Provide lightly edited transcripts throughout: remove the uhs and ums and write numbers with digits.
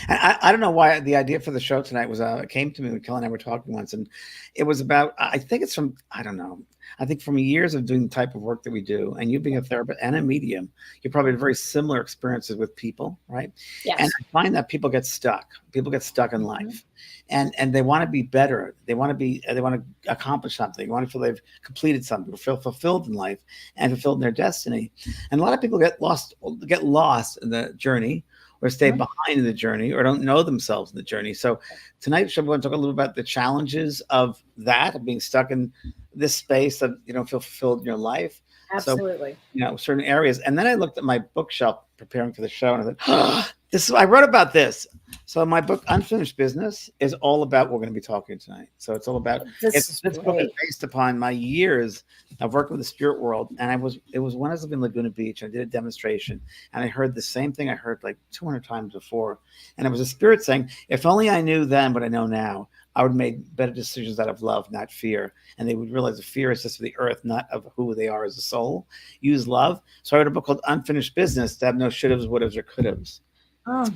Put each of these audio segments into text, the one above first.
And I don't know why the idea for the show tonight was it came to me when Kelly and I were talking once, and it was about I think it's from I don't know. I think from years of doing the type of work that we do, and you being a therapist and a medium, you probably have very similar experiences with people, right? And Yes. I find that people get stuck. People get stuck in Hmm. life, and they want to be better. They want to accomplish something. They want to feel they've completed something, feel fulfilled in life, and fulfilled in their destiny. And a lot of people get lost in the journey or stay Hmm. behind in the journey or don't know themselves in the journey. So tonight, should we want to talk a little about the challenges of that, of being stuck in this space that you don't feel fulfilled in your life. So, Absolutely. certain areas. And then I looked at my bookshelf preparing for the show and I thought, this is, I wrote about this. So my book, Unfinished Business, is all about what we're going to be talking tonight. So it's all about This is this book is great. based upon my years of working with the spirit world. And it was when I was living in Laguna Beach, I did a demonstration and I heard the same thing I heard like 200 times before. And it was a spirit saying, if only I knew then what I know now, I would have made better decisions out of love, not fear. And they would realize the fear is just of the earth, not of who they are as a soul. Use love. So I wrote a book called Unfinished Business to have no should haves, would haves, or could haves. Oh,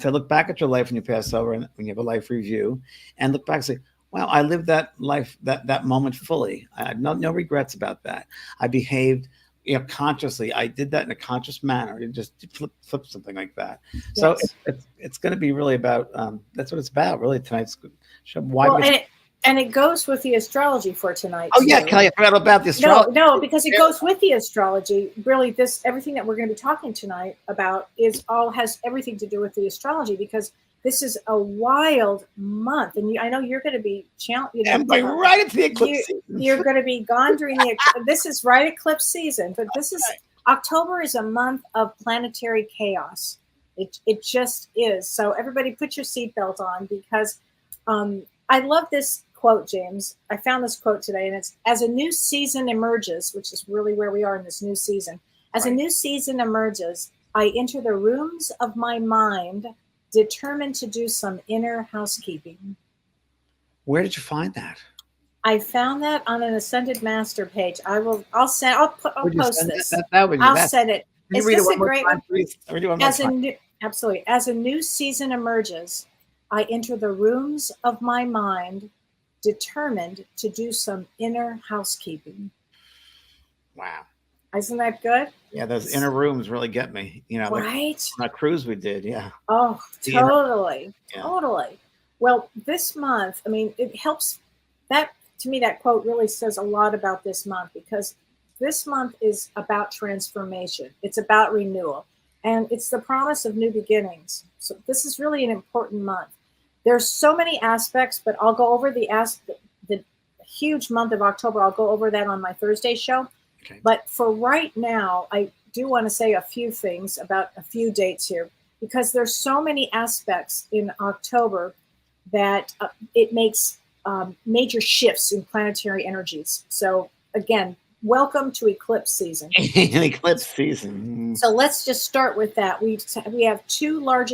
To look back at your life when you pass over and when you have a life review and look back and say, wow, I lived that life, that moment fully. I had no regrets about that. I behaved consciously. I did that in a conscious manner. You just flip something like that. So yes. it's going to be really about that's what it's about really tonight's show. Why Well, we and it goes with the astrology for tonight Oh yeah, too. Kelly, I forgot about the No, astrology. no, because it goes with the astrology. Really, this everything that we're going to be talking tonight about is all has everything to do with the astrology because this is a wild month, and I know you're going to be And by right into the eclipse you season. you're going to be gone during the this is right eclipse season, but this is October is a month of planetary chaos. It just is. So everybody, put your seatbelt on because I love this quote, James. I found this quote today, and it's as a new season emerges, which is really where we are in this new season. As a Right. new season emerges, I enter the rooms of my mind, determined to do some inner housekeeping. Where did you find that? I found that on an Ascended Master page. I'll Would you post send this. that would you I'll that? send it. Can you Is read it this one a more great time, one? please? Read it one more As a time. new Absolutely. As a new season emerges, I enter the rooms of my mind, determined to do some inner housekeeping. Wow. Isn't that good? Yeah, those inner rooms really get me. Like Right? on a cruise we did. Yeah. Oh, The inner, totally. yeah. Totally. Well, this month, I mean, it helps that to me, that quote really says a lot about this month because this month is about transformation. It's about renewal and it's the promise of new beginnings. So this is really an important month. There's so many aspects, but I'll go over the huge month of October. I'll go over that on my Thursday show. Okay. But for right now, I do want to say a few things about a few dates here because there's so many aspects in October that it makes major shifts in planetary energies. So again, welcome to eclipse season. An eclipse season. So let's just start with that. We have two large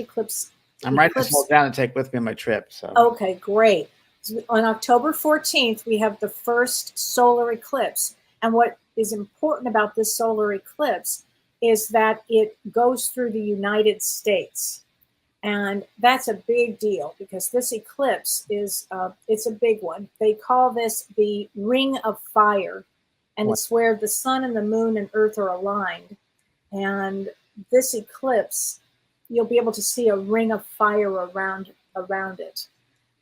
I'm writing this all down to take with me on my trip. So Okay, great. So on October 14th, we have the first solar eclipse. And what is important about this solar eclipse is that it goes through the United States. And that's a big deal because this eclipse is it's a big one. They call this the Ring of Fire, and what? it's where the sun and the moon and earth are aligned. And this eclipse, you'll be able to see a ring of fire around it,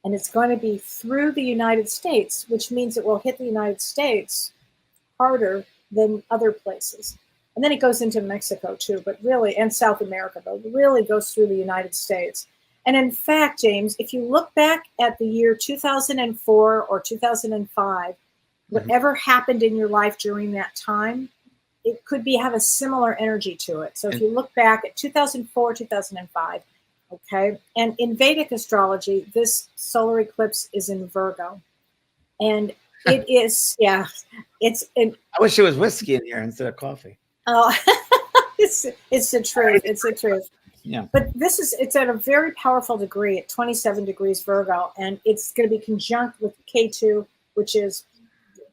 and it's going to be through the United States, which means it will hit the United States harder than other places. And then it goes into Mexico too, but really, and South America, but it really goes through the United States. And in fact, James, if you look back at the year 2004 or 2005, whatever happened in your life during that time, it could be have a similar energy to it. So if you look back at 2004, 2005, okay, and in Vedic astrology, this solar eclipse is in Virgo. And it is, yeah, I wish it was whiskey in here instead of coffee. Oh, it's the truth. It's the truth. Yeah. But it's at a very powerful degree at 27 degrees Virgo, and it's going to be conjunct with K2, which is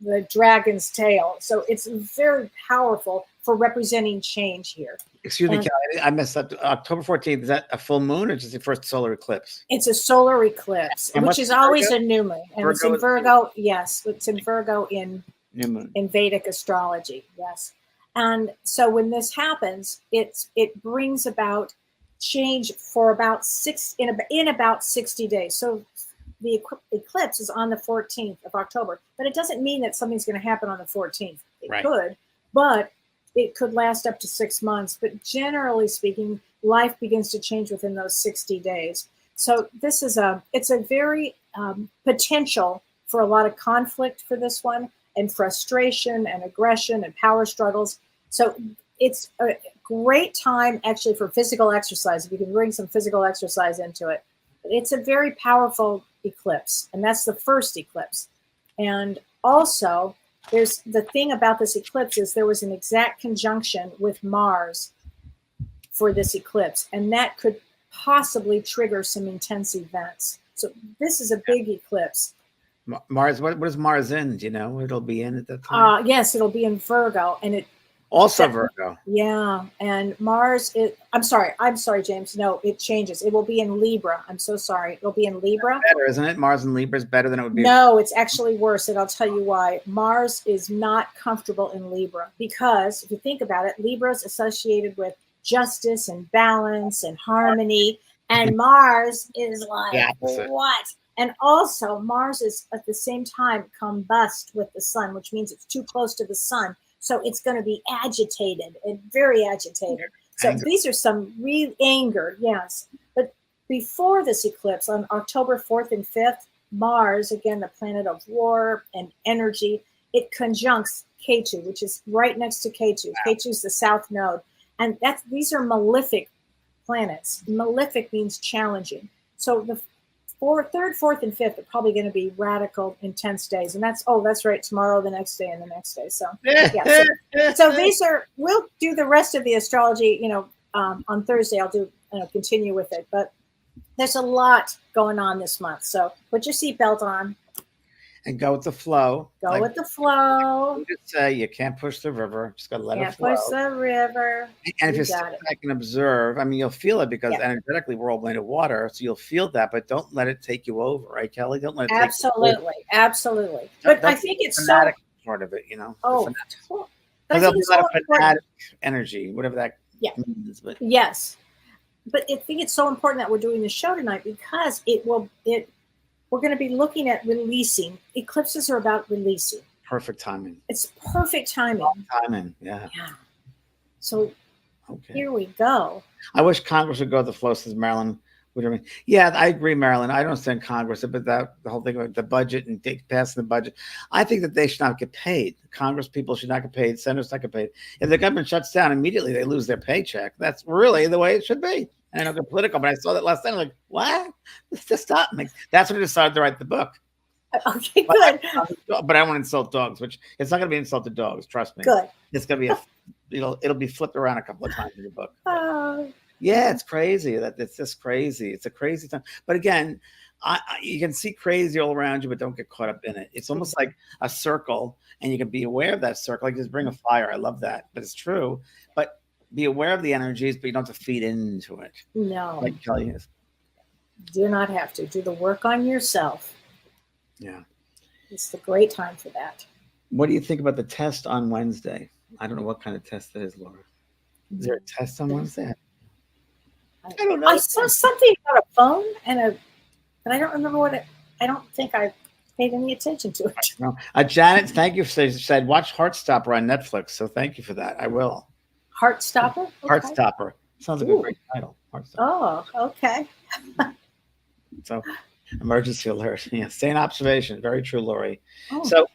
the dragon's tail. So it's very powerful for representing change here. Excuse me, And Kelly, I messed up. October 14th, is that a full moon or just the first solar eclipse? it's a solar eclipse, And which what's is always Virgo? a new moon. And it's Virgo in is Virgo. Yes, it's in Virgo new moon. in Vedic astrology. Yes. And so when this happens, it brings about change for about in about 60 days. So the eclipse is on the 14th of October, but it doesn't mean that something's going to happen on the 14th. It Right. could, but it could last up to 6 months. But generally speaking, life begins to change within those 60 days. So it's a very potential for a lot of conflict for this one, and frustration and aggression and power struggles. So it's a great time actually for physical exercise, if you can bring some physical exercise into it. It's a very powerful eclipse, and that's the first eclipse. And also, there's the thing about this eclipse is there was an exact conjunction with Mars for this eclipse, and that could possibly trigger some intense events. So this is a big eclipse. Mars, what is Mars in? Do you know what it'll be in at that time? Yes, it'll be in Virgo, and it Also Virgo. yeah, and Mars is. I'm sorry, James. No, it changes. It will be in Libra. I'm so sorry. It'll be in Libra. Better, isn't it? Mars in Libra is better than it would be. No, it's actually worse, and I'll tell you why. Mars is not comfortable in Libra because if you think about it, Libra is associated with justice and balance and harmony, and Mars is like what? And also, Mars is at the same time combust with the sun, which means it's too close to the sun. So it's going to be agitated and very agitated. So these are some real anger, yes. But before this eclipse, on October 4th and 5th, Mars, again, the planet of war and energy, it conjuncts Ketu, which is right next to Ketu. Wow. Ketu is the south node. And these are malefic planets. Malefic means challenging. So the third, fourth, and fifth are probably going to be radical, intense days, and that's right. Tomorrow, the next day, and the next day. So yeah. So these are. We'll do the rest of the astrology. On Thursday, I'll continue with it. But there's a lot going on this month. So put your seatbelt on. And go with the flow. Go with the flow. You just say you can't push the river. Just got to let it flow. Can't push the river. And if you sit back and observe, I mean, you'll feel it because energetically we're all made of water. So you'll feel that, but don't let it take you over, right, Kelly? Don't let it absolutely, take you over. Absolutely. But I think it's fanatic part of it, Oh, because there'll be a lot of fanatic energy, whatever that means. But yes, but I think it's so important that we're doing the show tonight because we're going to be looking at releasing. Eclipses are about releasing. Perfect timing. It's perfect timing. Timing, yeah. So here we go. I wish Congress would go with the flow, says Marilyn. Yeah, I agree, Marilyn. I don't understand Congress, but the whole thing about the budget and passing the budget. I think that they should not get paid. Congress people should not get paid. Senators not get paid. If the government shuts down, immediately they lose their paycheck. That's really the way it should be. And I don't get political, but I saw that last night. I'm like, what? Just stop me. That's when I decided to write the book. Okay, good. But I don't want to insult dogs, which it's not going to be insulted dogs. Trust me. Good. It's going to be it'll be flipped around a couple of times in the book. Yeah, it's crazy. It's just crazy. It's a crazy time. But again, you can see crazy all around you, but don't get caught up in it. It's almost like a circle, and you can be aware of that circle. Like just bring a fire. I love that, but it's true. But be aware of the energies, but you don't have to feed into it. No. Like Kelly is. Do not have to. Do the work on yourself. Yeah. It's the great time for that. What do you think about the test on Wednesday? I don't know what kind of test that is, Laura. Is there a test on Wednesday? I don't know. I saw something about a phone but I don't remember what it. I don't think I paid any attention to it. No. Janet, thank you. Said watch Heartstopper on Netflix. So thank you for that. I will. Heartstopper. Okay. Heartstopper sounds like a great title. Oh, okay. So, emergency alert. Yeah, stay in observation. Very true, Lori. Oh. So,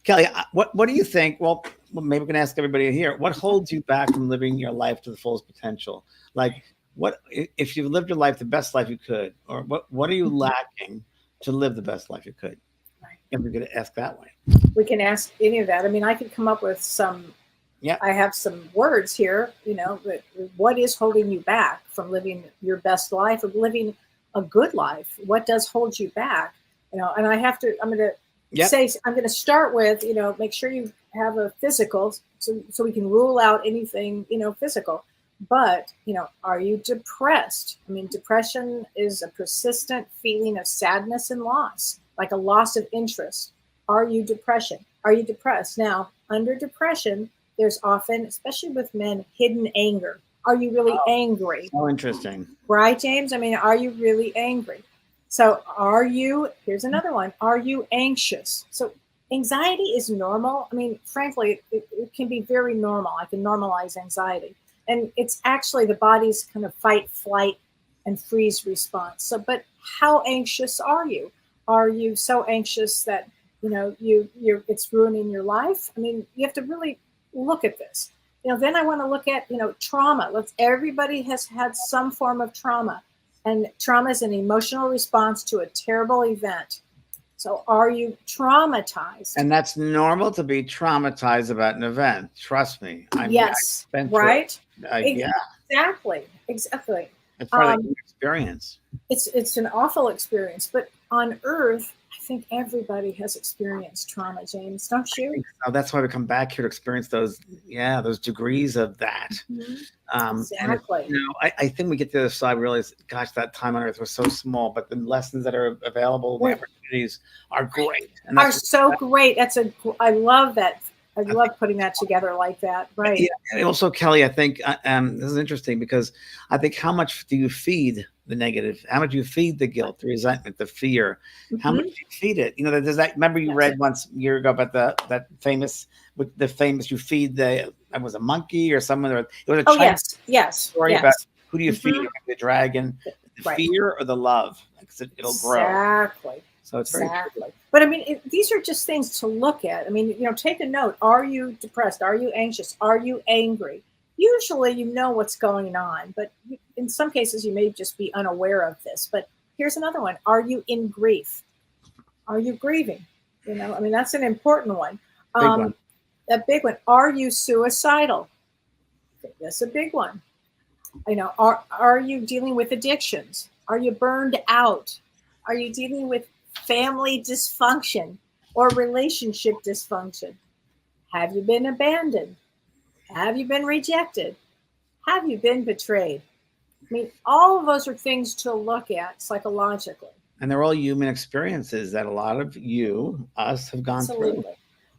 Kelly, what do you think? Well, maybe we can ask everybody here. What holds you back from living your life to the fullest potential? Like, what if you lived your life the best life you could, or what are you lacking to live the best life you could? Right. And we're going to ask that way. We can ask any of that. I mean, I could come up with some. Yeah, I have some words here. But what is holding you back from living your best life, or living a good life? What does hold you back? And I have to. I'm going to say. I'm going to start with. Make sure you have a physical, so we can rule out anything physical. But, are you depressed? I mean, depression is a persistent feeling of sadness and loss, like a loss of interest. Are you depression? Are you depressed? Now, under depression, there's often, especially with men, hidden anger. Are you really Oh, angry? so interesting. Right, James? I mean, are you really angry? So, here's another one, are you anxious? So, anxiety is normal. I mean, frankly, it can be very normal. I can normalize anxiety. And it's actually the body's kind of fight, flight, and freeze response. So, but how anxious are you? Are you so anxious that, it's ruining your life? I mean, you have to really look at this. Then I want to look at, trauma. Everybody has had some form of trauma, and trauma is an emotional response to a terrible event. So are you traumatized? And that's normal to be traumatized about an event. Trust me. I mean, Yes, I've been through right? it. Yeah, Exactly. it's part of the human experience. It's an awful experience, but on Earth, I think everybody has experienced trauma, James, don't you? So that's why we come back here to experience those degrees of that. Mhm. And Exactly. I think we get to the other side, we realize, gosh, that time on earth was so small, but the lessons that are available, the Well, opportunities are great. And are that's so great. I love that. I I think. love putting that together like that. Right. Yeah, and also, Kelly, I think this is interesting because I think how much do you feed the negative? How much do you feed the guilt, the resentment, the fear? How much Hmm. do you feed it? Does that? Remember, you Yes. read once a year ago about that famous with the famous you feed the it was a monkey or someone, or it was a Oh, Chinese yes. Yes. story about Yes. who do you feed, Hmm. the dragon, the Right. fear or the love? Because it'll grow. Exactly. So it's very true. Exactly. But I mean, these are just things to look at. I mean, take a note. Are you depressed? Are you anxious? Are you angry? Usually, you know what's going on, but in some cases, you may just be unaware of this. But here's another one. Are you in grief? Are you grieving? I mean, that's an important one. Big one. Um, a big one. Are you suicidal? That's a big one. Are you dealing with addictions? Are you burned out? Are you dealing with family dysfunction or relationship dysfunction? Have you been abandoned? Have you been rejected? Have you been betrayed? I mean, all of those are things to look at psychologically. And they're all human experiences that a lot of us have gone through. Absolutely.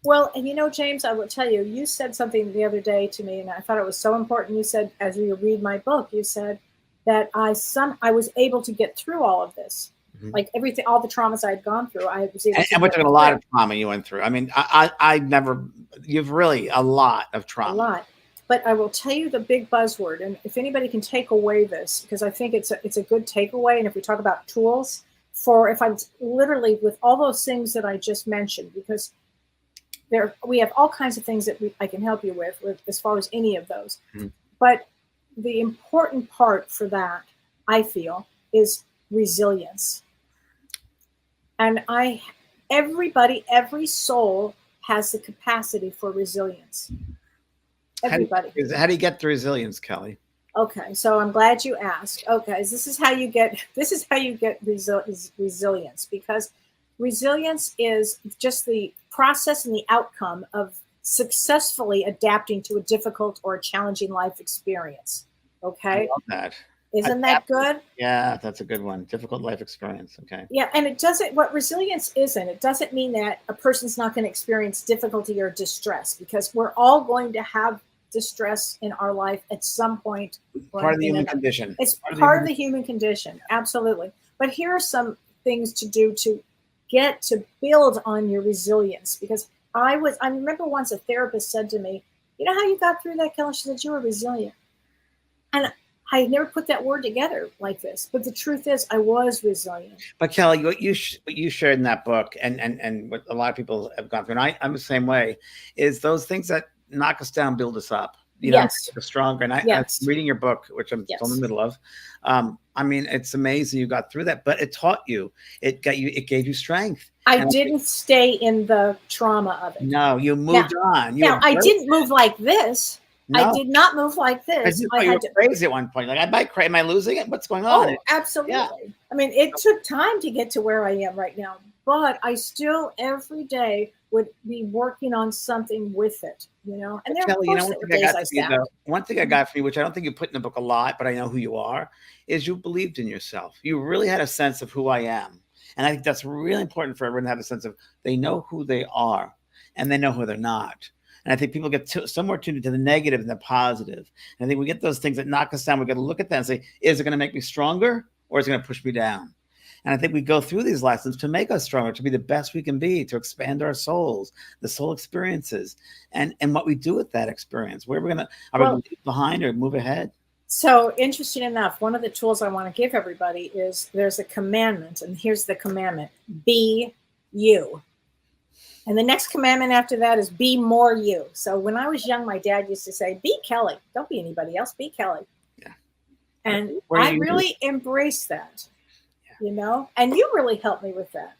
Well, and James, I will tell you, you said something the other day to me, and I thought it was so important. You said, as you read my book, you said that I was able to get through all of this, Mhm. like everything, all the traumas I had gone through. I was able to And we're get talking a lot through of trauma you went through. I mean, I never, you've really a lot of a trauma. lot. But I will tell you the big buzzword, and if anybody can take away this, because I think it's a good takeaway. And if we talk about tools for, if I'm literally with all those things that I just mentioned, because we have all kinds of things that I can help you with as far as any of those. Mhm. But the important part for that, I feel, is resilience. And every soul has the capacity for resilience. Everybody. How do you get the resilience, Kelly? Okay, so I'm glad you asked. Okay, this is how you get resilience, because resilience is just the process and the outcome of successfully adapting to a difficult or a challenging life experience. I Okay, love that. isn't that Adaptive. good? Yeah, that's a good one. Difficult life experience. Okay. Yeah, and it doesn't, what resilience isn't, it doesn't mean that a person's not going to experience difficulty or distress, because we're all going to have distress in our life at some point or Part of the in human another. condition. It's Part of the part of human. the human condition, absolutely. But here are some things to do to get to build on your resilience, because I remember once a therapist said to me, "You know how you got through that, Kelly?" She said, "You were resilient." And I never put that word together like this, but the truth is I was resilient. But Kelly, what you shared in that book, and what a lot of people have gone through, and I'm the same way, is those things that knock us down build us up. Yes. Make us stronger. And I'm Yes. reading your book, which I'm still in the Yes. middle of. I mean, it's amazing you got through that, but it taught you. It gave you strength. I And didn't stay in the trauma of it. no, you Now, moved on. You now I embraced didn't move like this. I no. did not move like I this. just I thought you were had to. crazy at one point. Like, am I losing it? What's going on? Oh, Yeah. absolutely. I mean, it took time to get to where I am right now. but I still every day would be working on something with it, And there, of Kellee, course, one there were thing I days got I for you snapped. though, one thing I got for you, which I don't think you put in the book a lot, but I know who you are, is you believed in yourself. You really had a sense of who I am. And I think that's really important for everyone to have a sense of they know who they are and they know who they're not. And I think people get somewhere tuned into the negative and the positive. And I think we get those things that knock us down. We got to look at that and say, is it going to make me stronger or is it going to push me down? And I think we go through these lessons to make us stronger, to be the best we can be, to expand our souls, the soul experiences, and what we do with that experience. Where we're gonna are we gonna Well, leave behind or move ahead? so interesting enough, one of the tools I want to give everybody is there's a commandment, and here's the commandment: be you. And the next commandment after that is be more you. So when I was young, my dad used to say, be Kellee. Don't be anybody else. Be Kellee. Yeah. And Where I you? really embraced that, Yeah. and you really helped me with that.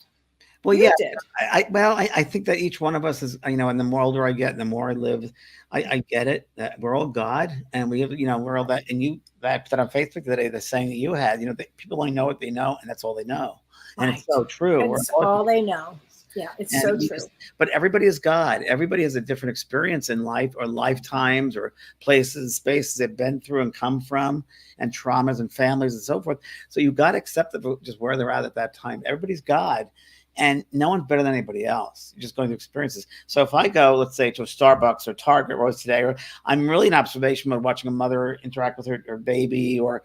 Well, yeah. You did. I think that each one of us is, and the more older I get, and the more I live, I get it that we're all God, and we have, we're all that. And you that on Facebook today, the saying that you had, that people only know what they know, and that's all they know, and it's Right. so true. We're It's all all they know. Yeah, it's And so we true. just, but everybody is God. Everybody has a different experience in life or lifetimes or places, spaces they've been through and come from, and traumas and families and so forth. So you got to accept that just where they're at that time. Everybody's God. And no one's better than anybody else. You're just going through experiences. So if I go, let's say, to a Starbucks or Target or today, or I'm really in observation mode watching a mother interact with her baby, or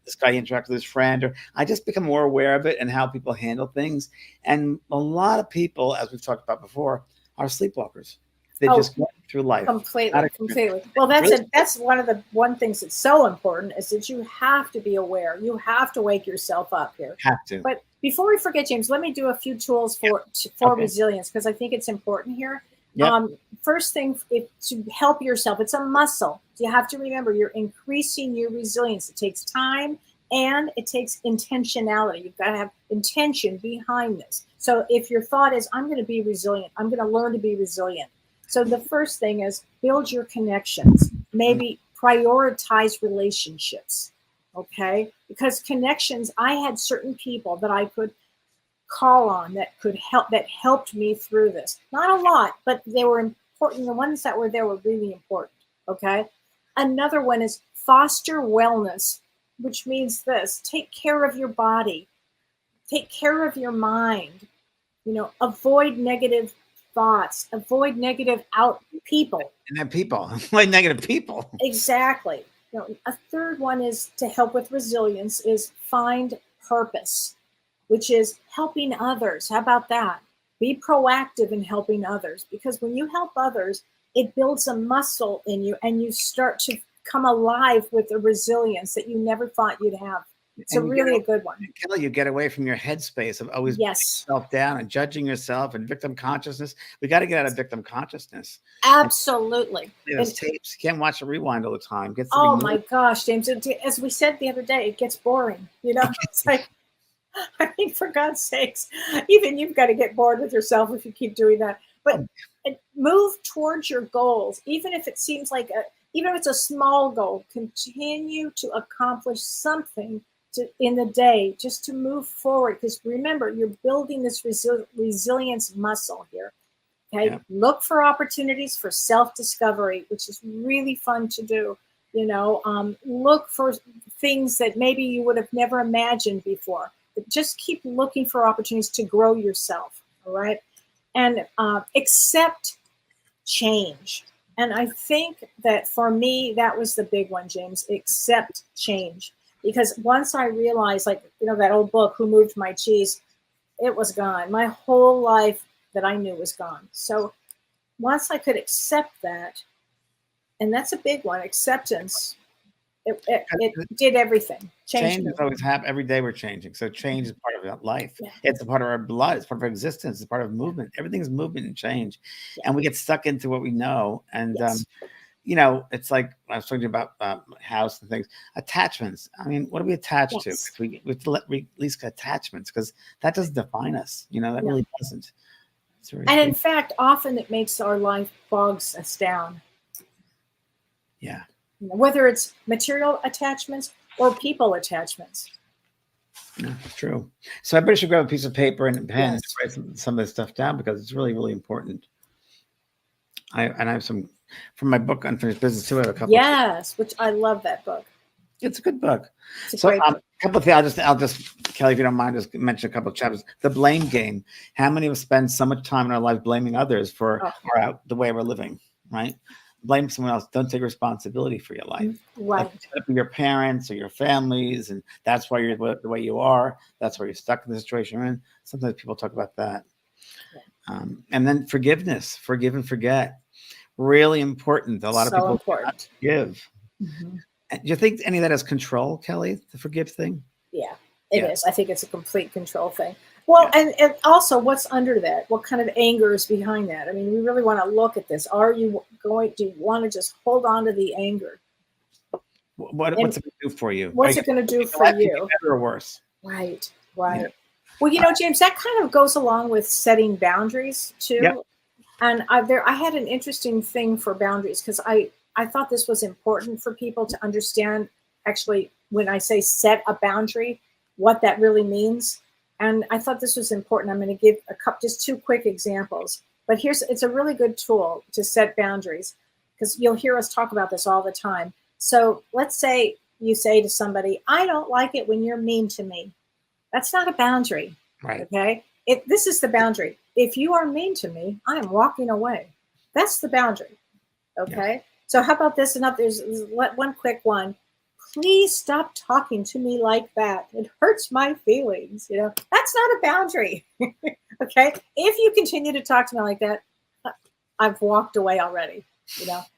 this guy interact with his friend, or I just become more aware of it and how people handle things. And a lot of people, as we've talked about before, are sleepwalkers. They're Oh, just going through life. completely, completely. Well, that's Really, that's one of the one things that's so important is that you have to be aware. You have to wake yourself up here. have to. But before we forget, James, let me do a few tools for Okay. resilience because I think it's important here. Yep. First thing, to help yourself, it's a muscle. You have to remember you're increasing your resilience. It takes time and it takes intentionality. You've got to have intention behind this. So if your thought is, I'm going to be resilient, I'm going to learn to be resilient. So the first thing is build your connections. Maybe prioritize relationships. Okay, because connections, I had certain people that I could call on that could help, that helped me through this. Not a lot, but they were important. The ones that were there were really important. Okay, another one is foster wellness, which means this: take care of your body, take care of your mind. Avoid negative thoughts, avoid negative people. And then people, like negative people. Exactly. A third one is to help with resilience is find purpose, which is helping others. How about that? Be proactive in helping others, because when you help others, it builds a muscle in you and you start to come alive with a resilience that you never thought you'd have. It's And really a good one. Kellee, you get away from your headspace of always putting Yes, yourself down and judging yourself and victim consciousness. We got to get out of victim consciousness. And absolutely. those tapes, you can't watch a rewind all the time. Get Oh something new. my gosh, James, as we said the other day, it gets boring. It's like, I mean, for God's sakes, even you've got to get bored with yourself if you keep doing that. But move towards your goals, even if it seems like even if it's a small goal, continue to accomplish something in the day just to move forward. Because remember, you're building this resilience muscle here. Okay, look for opportunities for self-discovery, which is really fun to do. Look for things that maybe you would have never imagined before. But just keep looking for opportunities to grow yourself. All right, and accept change. And I think that for me, that was the big one, James. Accept change, because once I realized, like that old book, "Who Moved My Cheese," it was gone. My whole life that I knew was gone. So once I could accept that, and that's a big one, acceptance, it did everything. Change is always happening. Every day we're changing. So change is part of life. Yeah. It's a part of our blood. It's part of our existence. It's part of movement. Everything is movement and change. Yeah. And we get stuck into what we know. And, it's like I was talking about house and things, attachments. I mean, what are we attached to? We have to release attachments, because that doesn't define us. That really doesn't. And in fact, often it makes our life, bogs us down. Yeah. Whether it's material attachments or people attachments. Yeah, true. So I better should grab a piece of paper and a pen and Yes. write some of this stuff down because it's really, really important. I have some from my book Unfinished Business too. I have a couple. Yes, which I love that book. It's a good book. It's a So great a book. couple of things. I'll just Kelly, if you don't mind, just mention a couple of chapters. The blame game. How many of us spend so much time in our life blaming others for Oh, the way we're living? Right? Blame someone else. Don't take responsibility for your life. Like right. your parents or your families, and that's why you're the way you are. That's why you're stuck in the situation you're in. Sometimes people talk about that. And then forgiveness, forgive and forget. Really important. A lot of So people do not important. forgive. Mhm. Do you think any of that has control, Kelly? The forgive thing? Yeah, it Yeah. is. I think it's a complete control thing. Well, Yeah. and also what's under that? What kind of anger is behind that? I mean, we really want to look at this. Are you going to want to just hold on to the anger? What's And it going to do for you? Are what's you it going to do going to for life be you? better or worse? Right, Yeah. right. Well, James, that kind of goes along with setting boundaries Yep. too. And I had an interesting thing for boundaries because I thought this was important for people to understand. Actually, when I say set a boundary, what that really means, and I thought this was important. I'm going to give just two quick examples. But it's a really good tool to set boundaries because you'll hear us talk about this all the time. So let's say you say to somebody, "I don't like it when you're mean to me." That's not a boundary. Right. Okay. This is the boundary. If you are mean to me, I am walking away. That's the boundary. Okay. Yeah. So how about this? There's one quick one. Please stop talking to me like that. It hurts my feelings. That's not a boundary. Okay. If you continue to talk to me like that, I've walked away already.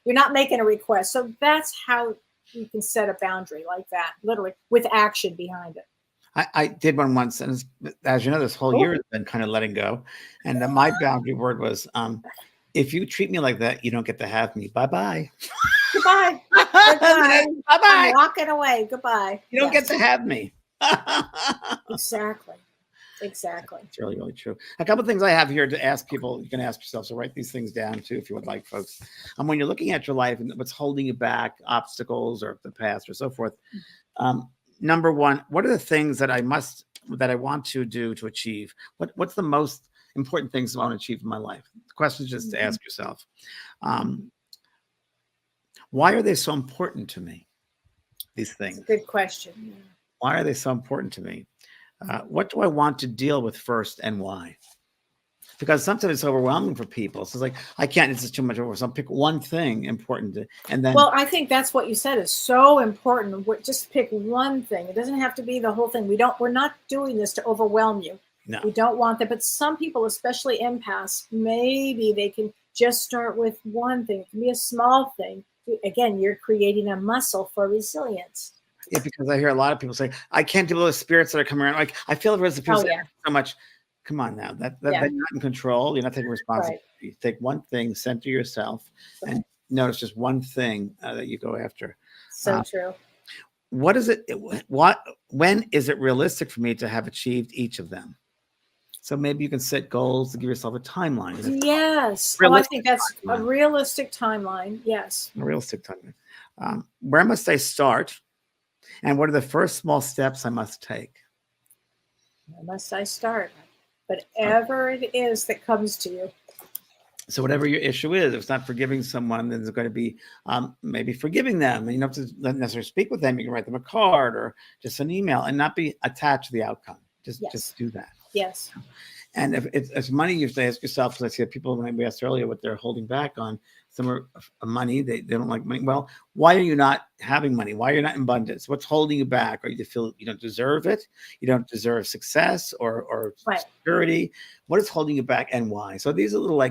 You're not making a request. So that's how you can set a boundary like that, literally with action behind it. I did one once, and as you know, this whole year Oh, has been kind of letting go. And my boundary word was, if you treat me like that, you don't get to have me. Bye bye. goodbye. Bye Goodbye. I'm bye. walking away. Goodbye. You don't get to Yes, have me. exactly. Exactly. It's really, really true. A couple of things I have here to ask people. You can ask yourself. So write these things down too, if you would like, folks. When you're looking at your life and what's holding you back, obstacles or the past or so forth. Number one, what are the things that I want to do to achieve? What's the most important things I want to achieve in my life? The question is just to ask yourself, why are they so important to me? These things. It's a good question. Why are they so important to me? What do I want to deal with first and why? Because sometimes it's overwhelming for people. So it's like, I can't, this is too much over. So I'll pick one thing important and then. Well, I think that's what you said is so important. Just pick one thing. It doesn't have to be the whole thing. We're not doing this to overwhelm you. No. We don't want that. But some people, especially empaths, maybe they can just start with one thing. It can be a small thing. Again, you're creating a muscle for resilience. Yeah, because I hear a lot of people say, I can't deal with those spirits that are coming around. Like, I feel the people so much. Come on now. They're not in control. You're not taking responsibility. Right. You take one thing, center yourself, and notice just one thing that you go after. So true. When is it realistic for me to have achieved each of them? So maybe you can set goals to give yourself a timeline. Yes. I think that's a realistic timeline. Yes. A realistic timeline. Where must I start? And what are the first small steps I must take? Where must I start? Whatever it is that comes to you. So whatever your issue is, if it's not forgiving someone, then there's going to be maybe forgiving them. And you don't have to necessarily speak with them. You can write them a card or just an email and not be attached to the outcome. Just do that. Yes. And if it's money, you have to ask yourself, because I see people, when we asked earlier what they're holding back on, some are money, they don't like money. Well, why are you not having money? Why are you not in abundance? What's holding you back? Or you feel you don't deserve it? You don't deserve success or security? What is holding you back and why? So these are little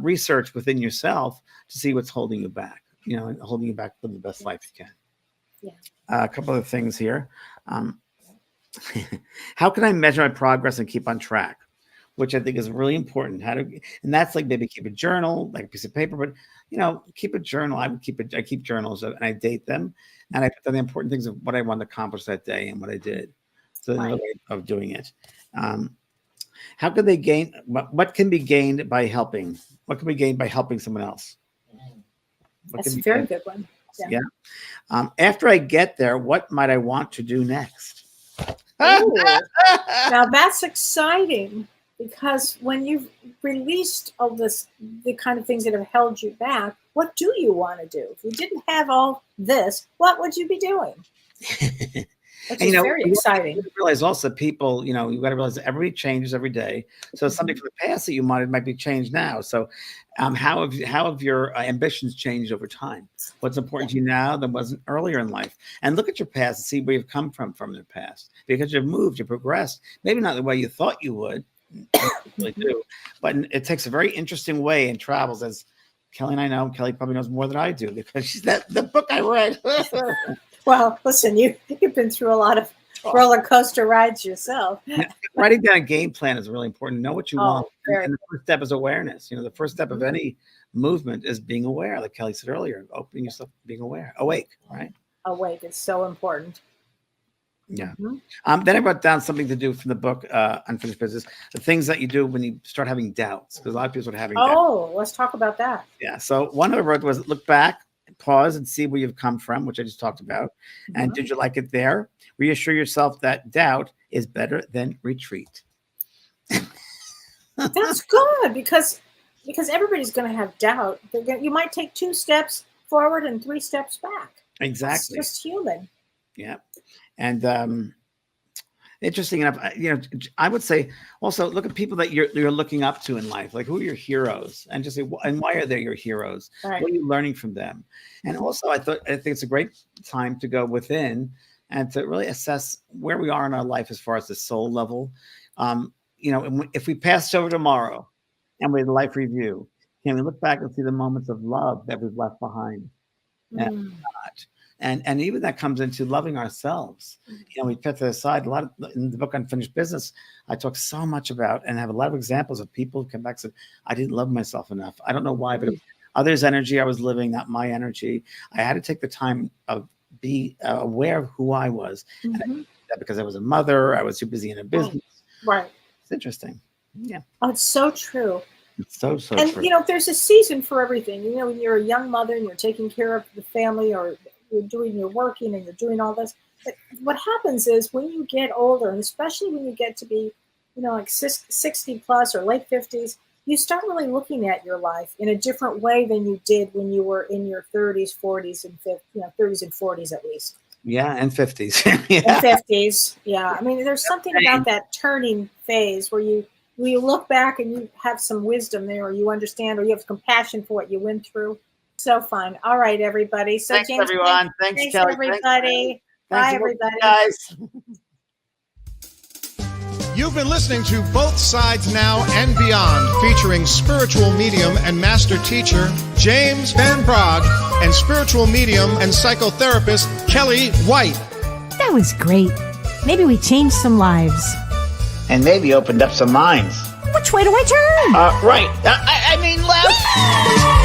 research within yourself to see what's holding you back, and holding you back to live the best life you can. Yeah. A couple of things here. How can I measure my progress and keep on track? Which I think is really important. And that's like maybe keep a journal, like a piece of paper, but keep a journal. I keep journals and I date them, and I put down the important things of what I want to accomplish that day and what I did. So another way of doing it. How can they gain? What can be gained by helping? What can be gained by helping someone else? That's a very good one. Yeah. After I get there, what might I want to do next? Ooh. Now that's exciting because when you've released all this, the kind of things that have held you back, what do you want to do? If you didn't have all this, what would you be doing? Which is very exciting. You realize also people, you got to realize that everybody changes every day. So something from the past that you wanted might be changed now. So how have your ambitions changed over time? What's important to you now than wasn't earlier in life? And look at your past and see where you've come from the past. Because you've moved, you've progressed. Maybe not the way you thought you would, really do, but it takes a very interesting way and travels, as Kellee and I know. Kellee probably knows more than I do because she's the book I read. Well, listen, you've been through a lot of roller coaster rides yourself. Writing down a game plan is really important. Know what you want. And the first step is awareness. The first step of any movement is being aware, like Kellee said earlier, opening yourself, being aware, awake, right? Awake is so important. Yeah. Then I wrote down something to do from the book, Unfinished Business, the things that you do when you start having doubts, because a lot of people are having doubts. Oh, let's talk about that. Yeah. So one I wrote was look back, pause and see where you've come from, which I just talked about. And did you like it there? Reassure yourself that doubt is better than retreat. That's good because everybody's going to have doubt. You might take 2 steps forward and 3 steps back. Exactly. It's just human. Yeah. And interesting enough, I would say also look at people that you're looking up to in life, like who are your heroes, and just say, and why are they your heroes? Right. What are you learning from them? And also, I think it's a great time to go within and to really assess where we are in our life as far as the soul level. If we passed over tomorrow and we had a life review, can we look back and see the moments of love that we've left behind? And even that comes into loving ourselves. We put that aside. A lot of, in the book Unfinished Business, I talk so much about and have a lot of examples of people who come back and said, I didn't love myself enough. I don't know why, but it was others' energy I was living, not my energy. I had to take the time of be aware of who I was. And I did that because I was a mother. I was too busy in a business. Right. It's interesting. Yeah. Oh, it's so true. It's so and, true. There's a season for everything. When you're a young mother and you're taking care of the family, or you're working and you're doing all this. But what happens is when you get older, and especially when you get to be, like 60 plus or late 50s, you start really looking at your life in a different way than you did when you were in your 30s, 40s, and 50s, 30s and 40s at least. Yeah, and 50s. And 50s. Yeah. I mean, there's something about that turning phase where you look back and you have some wisdom there, or you understand, or you have compassion for what you went through. So fun. All right, everybody. So thanks, James, everyone. Thanks, Kellee. Everybody. Thanks, bye, everybody. Guys. You've been listening to Both Sides Now and Beyond, featuring spiritual medium and master teacher James Van Praagh and spiritual medium and psychotherapist Kellee White. That was great. Maybe we changed some lives. And maybe opened up some minds. Which way do I turn? Right. I mean left.